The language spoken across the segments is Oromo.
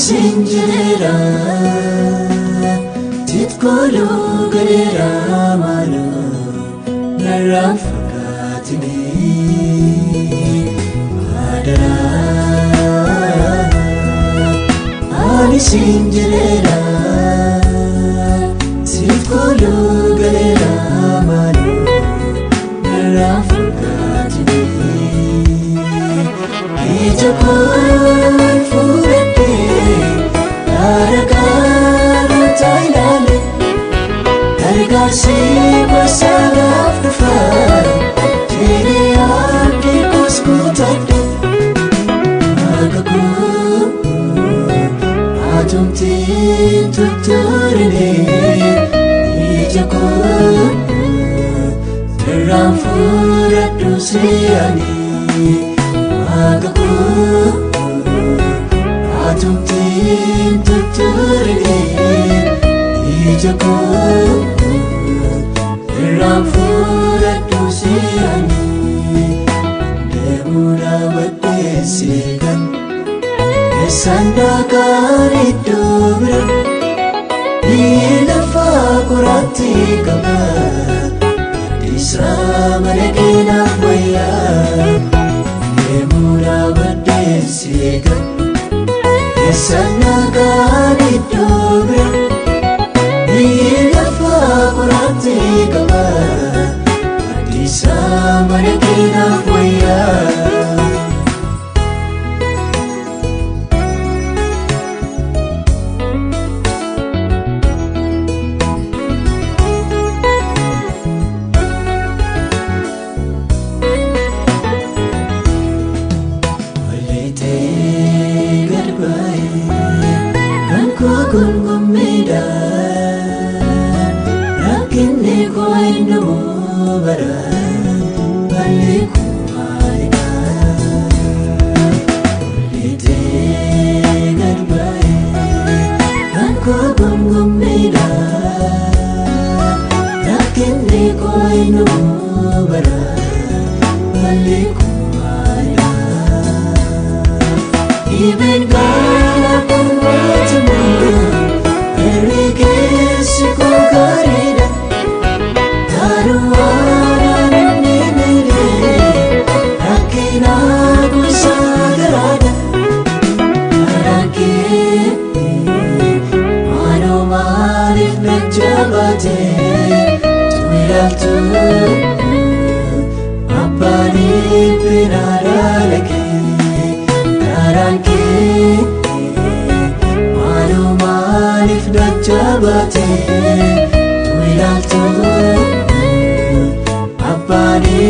sinjera titkolo galera malo narafakatini adara ani sinjera titkolo galera malo narafakatini ijapon furete aragara tailale dargasi basagaf dufa tere aapki kuskutadde agaku atumti tuturne ijako teram furatu siyani agaku atumtin tuturne ijako teram furatu siyani demura batesigan esanda kari dobra ilafa kurati kaba disra manekina boya demura batesigan esanda kari dobra ilafa kurati kaba disra manekina boya Gumida rakine koinu bara baliku marika lite garbai anko gumida rakine koinu bara baliku marika even gana kumwetmu Karida, Taruana Nene, Rakina Gusagarada, Araki, Mano Marif Najabate, Tuilatu, Apani Pinaralaki, Araki, Mano Marif Najabate. Tuilatu apani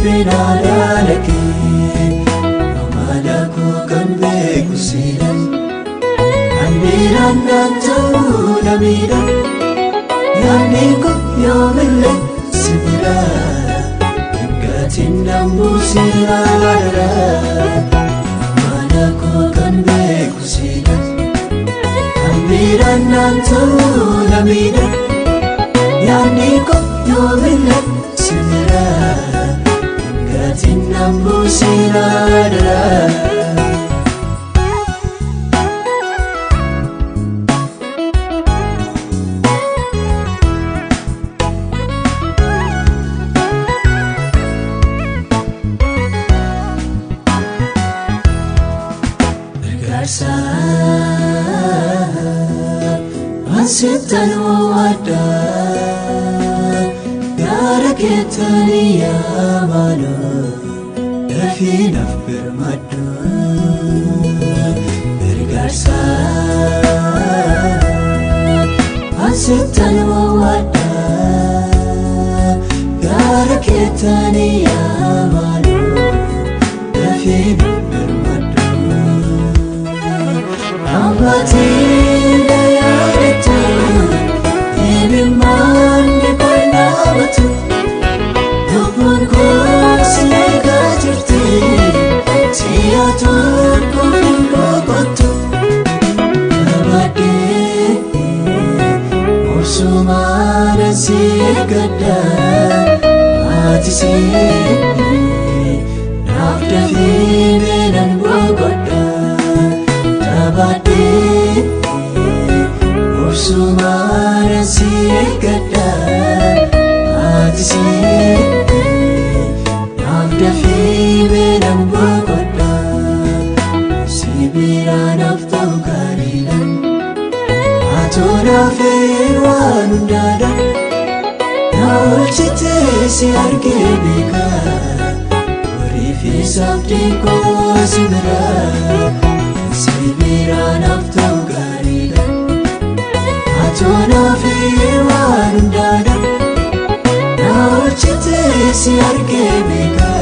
pinadalaki amalaku kan beku sidan andiran natu namida yaniko yomile sibira gatin nambu siradara amalaku kan beku sidan andiran natu namida yaniko yomile sibira gatin nambu siradara garsa asitan wada Ketaniya malo dafinaf bermadu bergarsa asitan wada gara ketaniya malo dafinaf bermadu ambati dayadeta ibiman di parnabatu Sumara si gada, ati si Naochite si argee beeka wariifi sabdii koo si bira si biraan haftuu gaariidha atoonaaf waan hundaadha. Naochite si argee beeka